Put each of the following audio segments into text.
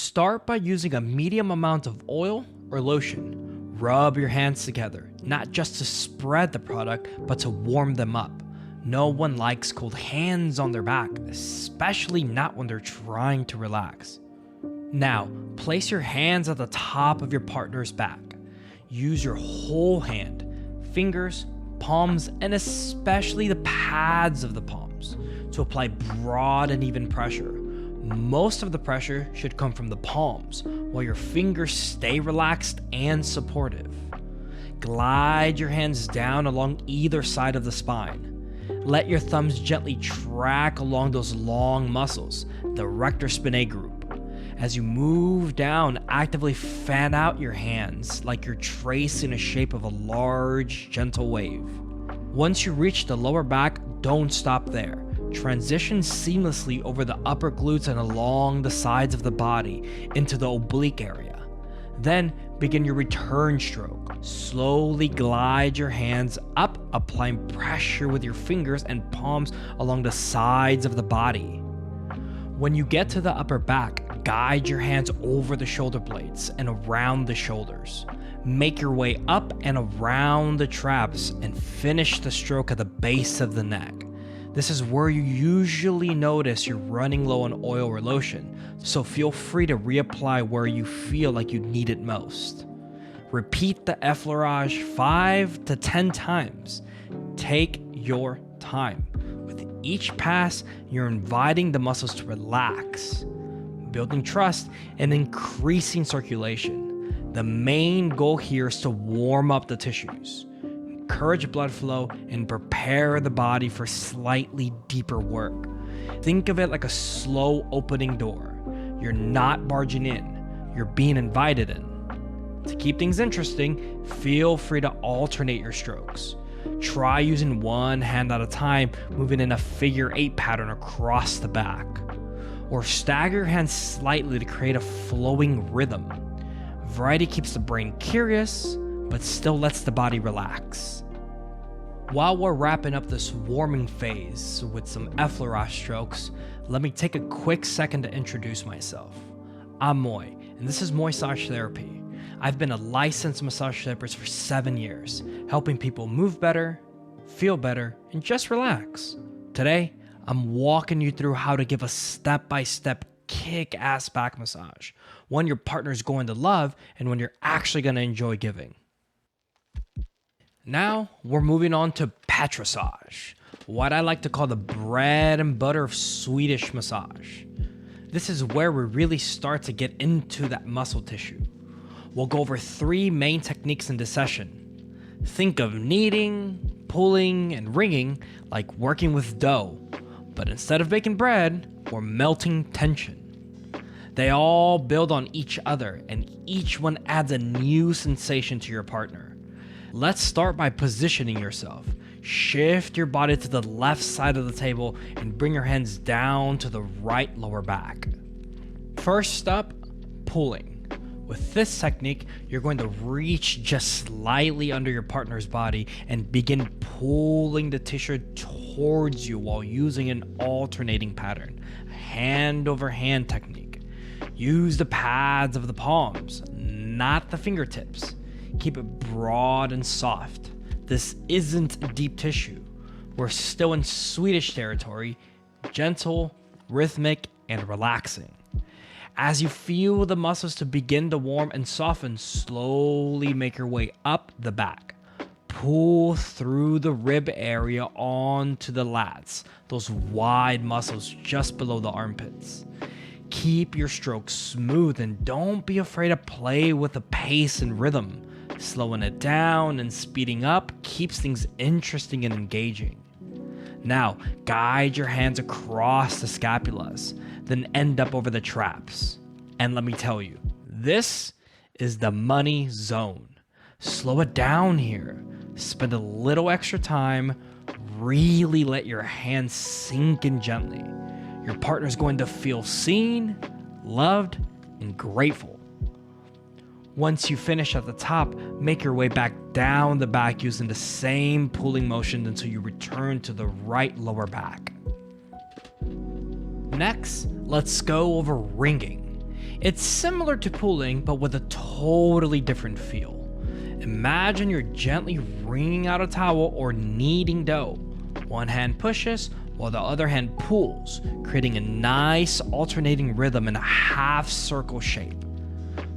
Start by using a medium amount of oil or lotion. Rub your hands together, not just to spread the product, but to warm them up. No one likes cold hands on their back, especially not when they're trying to relax. Now, place your hands at the top of your partner's back. Use your whole hand, fingers, palms, and especially the pads of the palms to apply broad and even pressure. Most of the pressure should come from the palms, while your fingers stay relaxed and supportive. Glide your hands down along either side of the spine. Let your thumbs gently track along those long muscles, the rector spinae group. As you move down, actively fan out your hands like you're tracing a shape of a large, gentle wave. Once you reach the lower back, don't stop there. Transition seamlessly over the upper glutes and along the sides of the body into the oblique area. Then begin your return stroke. Slowly glide your hands up, applying pressure with your fingers and palms along the sides of the body. When you get to the upper back, guide your hands over the shoulder blades and around the shoulders. Make your way up and around the traps and finish the stroke at the base of the neck. This is where you usually notice you're running low on oil or lotion, so feel free to reapply where you feel like you need it most. Repeat the Effleurage 5 to 10 times. Take your time. With each pass, you're inviting the muscles to relax, building trust, and increasing circulation. The main goal here is to warm up the tissues, encourage blood flow, and prepare the body for slightly deeper work. Think of it like a slow opening door. You're not barging in, you're being invited in. To keep things interesting, feel free to alternate your strokes. Try using one hand at a time, moving in a figure 8 pattern across the back. Or stagger your hands slightly to create a flowing rhythm. Variety keeps the brain curious, but still lets the body relax. While we're wrapping up this warming phase with some Effleurage strokes, let me take a quick second to introduce myself. I'm Moy, and this is Moysage Therapy. I've been a licensed massage therapist for 7 years, helping people move better, feel better, and just relax. Today, I'm walking you through how to give a step-by-step kick-ass back massage, one your partner's going to love and one you're actually going to enjoy giving. Now, we're moving on to Petrissage, what I like to call the bread and butter of Swedish massage. This is where we really start to get into that muscle tissue. We'll go over 3 main techniques in this session. Think of kneading, pulling, and wringing like working with dough, but instead of baking bread, we're melting tension. They all build on each other, and each one adds a new sensation to your partner. Let's start by positioning yourself. Shift your body to the left side of the table and bring your hands down to the right lower back. First up, pulling. With this technique, you're going to reach just slightly under your partner's body and begin pulling the tissue towards you while using an alternating pattern, a hand over hand technique. Use the pads of the palms, not the fingertips. Keep it broad and soft. This isn't deep tissue. We're still in Swedish territory, gentle, rhythmic, and relaxing. As you feel the muscles to begin to warm and soften, slowly make your way up the back. Pull through the rib area onto the lats, those wide muscles just below the armpits. Keep your strokes smooth and don't be afraid to play with the pace and rhythm. Slowing it down and speeding up keeps things interesting and engaging. Now, guide your hands across the scapulas, then end up over the traps. And let me tell you, this is the money zone. Slow it down here. Spend a little extra time. Really let your hands sink in gently. Your partner's going to feel seen, loved, and grateful. Once you finish at the top, make your way back down the back using the same pulling motion until you return to the right lower back. Next, let's go over ringing. It's similar to pulling, but with a totally different feel. Imagine you're gently wringing out a towel or kneading dough. One hand pushes while the other hand pulls, creating a nice alternating rhythm in a half circle shape.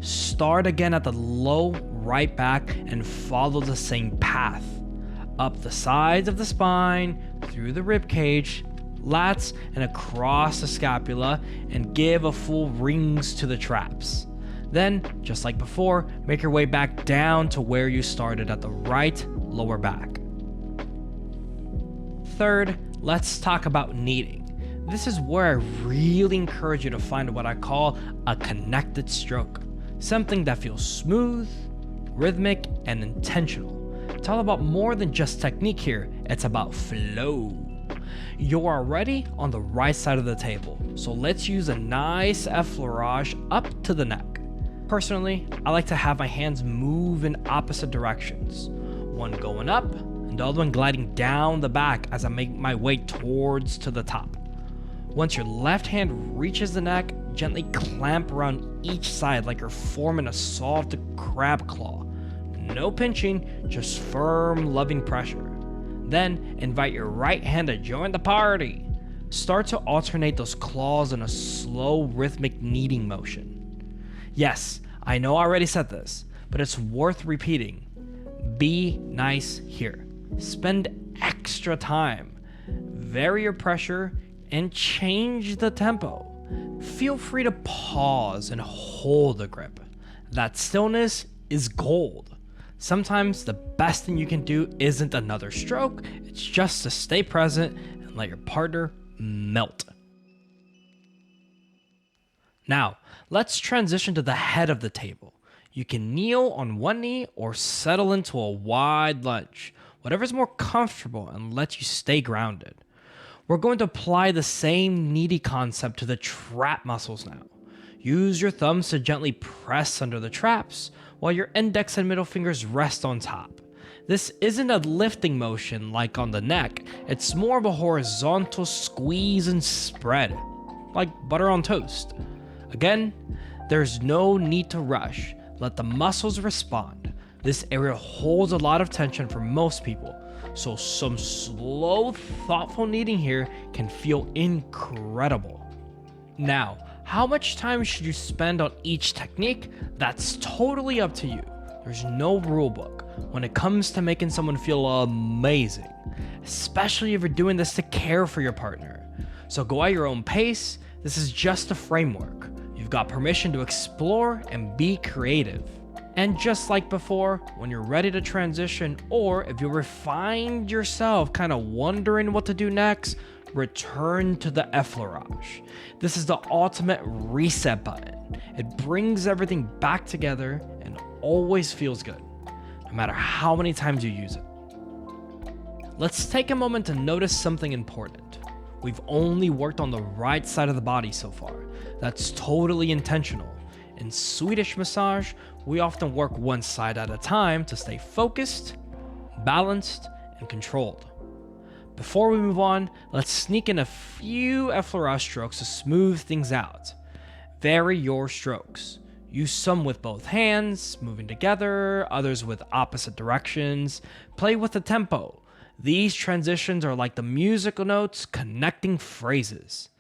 Start again at the low right back and follow the same path. Up the sides of the spine, through the rib cage, lats, and across the scapula, and give a full rings to the traps. Then, just like before, make your way back down to where you started at the right lower back. Third, let's talk about kneading. This is where I really encourage you to find what I call a connected stroke. Something that feels smooth, rhythmic, and intentional. It's all about more than just technique here, it's about flow. You're already on the right side of the table, so let's use a nice effleurage up to the neck. Personally, I like to have my hands move in opposite directions. One going up, and the other one gliding down the back as I make my way towards to the top. Once your left hand reaches the neck, gently clamp around each side like you're forming a soft crab claw. No pinching, just firm, loving pressure. Then, invite your right hand to join the party. Start to alternate those claws in a slow, rhythmic kneading motion. Yes, I know I already said this, but it's worth repeating. Be nice here. Spend extra time. Vary your pressure and change the tempo. Feel free to pause and hold the grip. That stillness is gold. Sometimes the best thing you can do isn't another stroke, it's just to stay present and let your partner melt. Now, let's transition to the head of the table. You can kneel on one knee or settle into a wide lunge, whatever's more comfortable and lets you stay grounded. We're going to apply the same kneady concept to the trap muscles now. Use your thumbs to gently press under the traps, while your index and middle fingers rest on top. This isn't a lifting motion like on the neck, it's more of a horizontal squeeze and spread, like butter on toast. Again, there's no need to rush, let the muscles respond. This area holds a lot of tension for most people, so some slow, thoughtful kneading here can feel incredible. Now, how much time should you spend on each technique? That's totally up to you. There's no rule book when it comes to making someone feel amazing, especially if you're doing this to care for your partner. So go at your own pace. This is just a framework. You've got permission to explore and be creative. And just like before, when you're ready to transition, or if you find yourself kind of wondering what to do next, return to the Effleurage. This is the ultimate reset button. It brings everything back together and always feels good, no matter how many times you use it. Let's take a moment to notice something important. We've only worked on the right side of the body so far. That's totally intentional. In Swedish massage, we often work one side at a time to stay focused, balanced, and controlled. Before we move on, let's sneak in a few Effleurage strokes to smooth things out. Vary your strokes. Use some with both hands, moving together, others with opposite directions. Play with the tempo. These transitions are like the musical notes connecting phrases.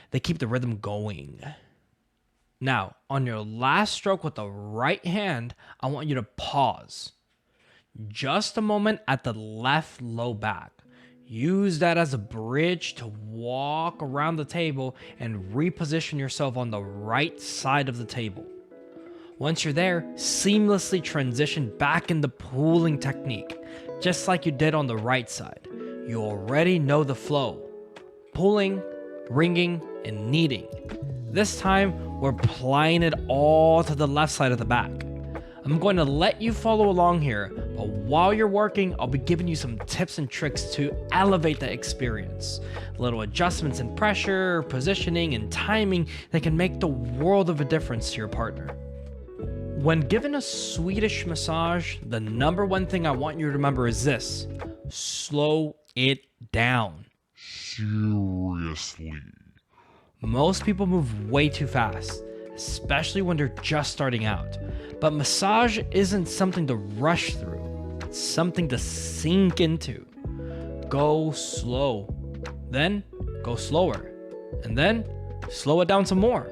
They keep the rhythm going. Now, on your last stroke with the right hand, I want you to pause. Just a moment at the left low back. Use that as a bridge to walk around the table and reposition yourself on the right side of the table. Once you're there, seamlessly transition back into pulling technique, just like you did on the right side. You already know the flow. Pulling, ringing, and kneading. This time, we're applying it all to the left side of the back. I'm going to let you follow along here, but while you're working, I'll be giving you some tips and tricks to elevate the experience. Little adjustments in pressure, positioning, and timing that can make the world of a difference to your partner. When given a Swedish massage, the number one thing I want you to remember is this: slow it down. Seriously. Most people move way too fast. especially when they're just starting out. But massage isn't something to rush through, it's something to sink into. Go slow, then go slower, and then slow it down some more.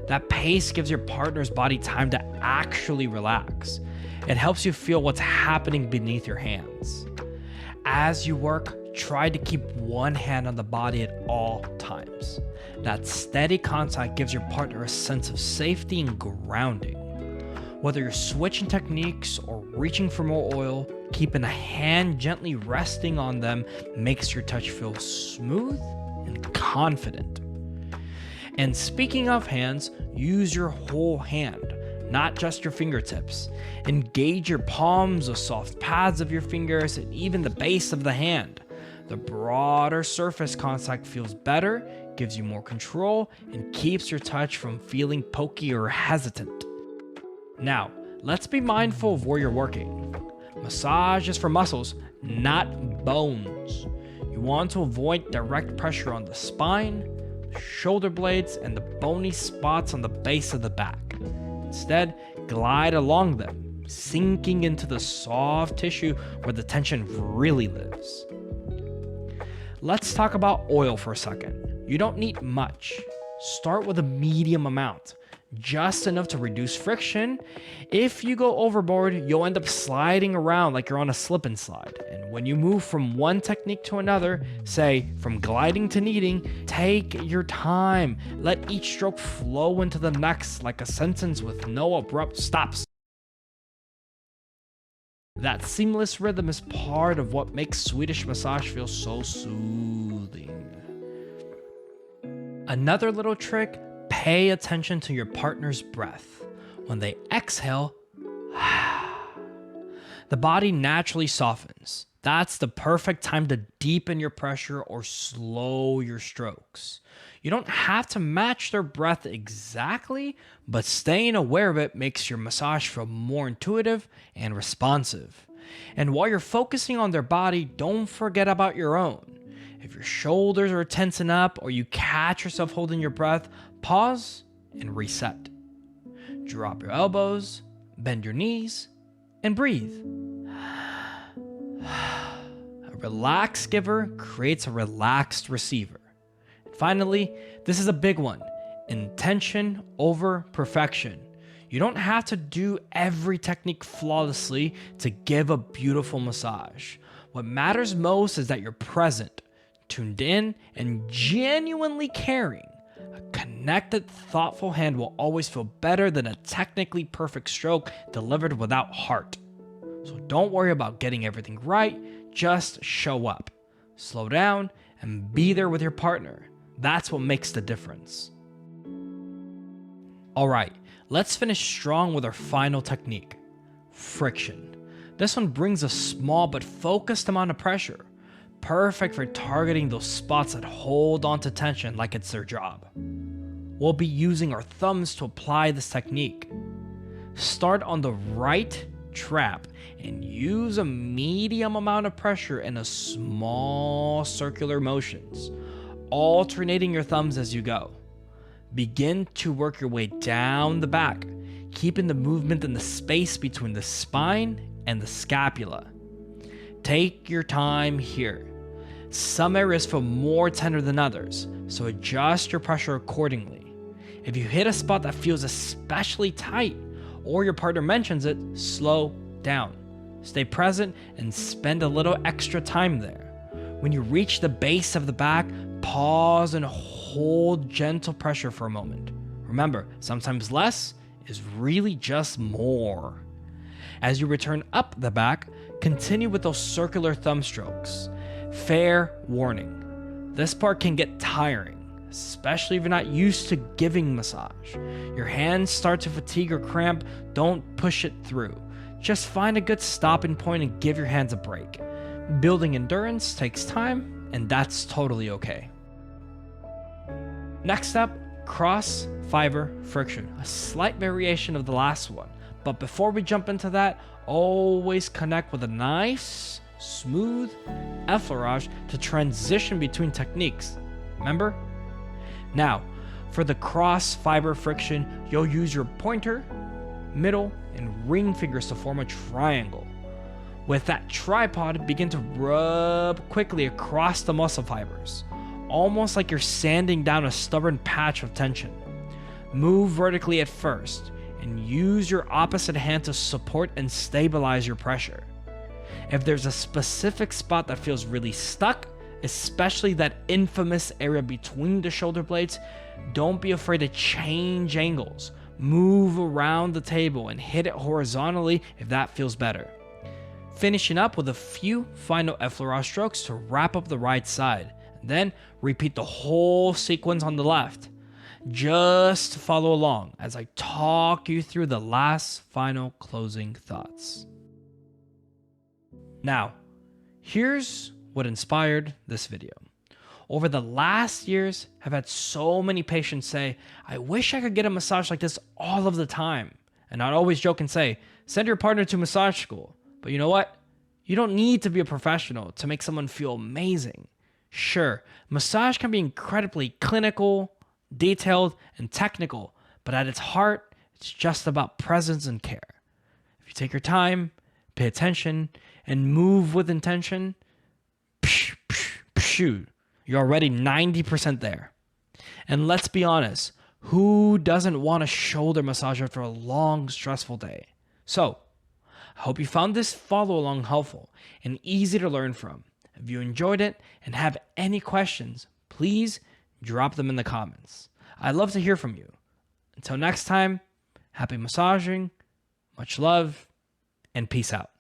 That pace gives your partner's body time to actually relax. It helps you feel what's happening beneath your hands. As you work, try to keep one hand on the body at all times. That steady contact gives your partner a sense of safety and grounding. Whether you're switching techniques or reaching for more oil, keeping a hand gently resting on them makes your touch feel smooth and confident. And speaking of hands, use your whole hand, not just your fingertips. Engage your palms, the soft pads of your fingers, and even the base of the hand. The broader surface contact feels better, gives you more control, and keeps your touch from feeling pokey or hesitant. Now, let's be mindful of where you're working. Massage is for muscles, not bones. You want to avoid direct pressure on the spine, shoulder blades, and the bony spots on the base of the back. Instead, glide along them, sinking into the soft tissue where the tension really lives. Let's talk about oil for a second. You don't need much. Start with a medium amount, just enough to reduce friction. If you go overboard, you'll end up sliding around like you're on a slip and slide. And when you move from one technique to another, say from gliding to kneading, take your time. Let each stroke flow into the next like a sentence with no abrupt stops. That seamless rhythm is part of what makes Swedish massage feel so soothing. Another little trick, pay attention to your partner's breath. When they exhale, the body naturally softens. That's the perfect time to deepen your pressure or slow your strokes. You don't have to match their breath exactly, but staying aware of it makes your massage feel more intuitive and responsive. And while you're focusing on their body, don't forget about your own. If your shoulders are tensing up or you catch yourself holding your breath, pause and reset. Drop your elbows, bend your knees, and breathe. A relaxed giver creates a relaxed receiver. And finally, this is a big one: intention over perfection. You don't have to do every technique flawlessly to give a beautiful massage. What matters most is that you're present, tuned in, and genuinely caring. A connected, thoughtful hand will always feel better than a technically perfect stroke delivered without heart. So don't worry about getting everything right, just show up. Slow down and be there with your partner. That's what makes the difference. Alright, let's finish strong with our final technique, friction. This one brings a small but focused amount of pressure. Perfect for targeting those spots that hold on to tension like it's their job. We'll be using our thumbs to apply this technique. Start on the right trap and use a medium amount of pressure in a small circular motions, alternating your thumbs as you go. Begin to work your way down the back, keeping the movement in the space between the spine and the scapula. Take your time here. Some areas feel more tender than others, so adjust your pressure accordingly. If you hit a spot that feels especially tight, or your partner mentions it, slow down. Stay present and spend a little extra time there. When you reach the base of the back, pause and hold gentle pressure for a moment. Remember, sometimes less is really just more. As you return up the back, continue with those circular thumb strokes. Fair warning, this part can get tiring, especially if you're not used to giving massage. Your hands start to fatigue or cramp, don't push it through. Just find a good stopping point and give your hands a break. Building endurance takes time, and that's totally okay. Next up, cross fiber friction, a slight variation of the last one. But before we jump into that, always connect with a nice, smooth effleurage to transition between techniques. Remember? Now, For the cross fiber friction, you'll use your pointer, middle, and ring fingers to form a triangle. With that tripod, begin to rub quickly across the muscle fibers, almost like you're sanding down a stubborn patch of tension. Move vertically at first, and use your opposite hand to support and stabilize your pressure. If there's a specific spot that feels really stuck, especially that infamous area between the shoulder blades, don't be afraid to change angles. Move around the table and hit it horizontally if that feels better. Finishing up with a few final Effleurage strokes to wrap up the right side. Then repeat the whole sequence on the left. Just follow along as I talk you through the last final closing thoughts. Now, here's what inspired this video. Over the last years, I've had so many patients say, I wish I could get a massage like this all of the time. And I'd always joke and say, send your partner to massage school. But you know what? You don't need to be a professional to make someone feel amazing. Sure, massage can be incredibly clinical, detailed, and technical, but at its heart, it's just about presence and care. If you take your time, pay attention, and move with intention, you're already 90% there. And let's be honest, who doesn't want a shoulder massage after a long, stressful day? So, I hope you found this follow along helpful and easy to learn from. If you enjoyed it and have any questions, please drop them in the comments. I'd love to hear from you. Until next time, happy massaging, much love, and peace out.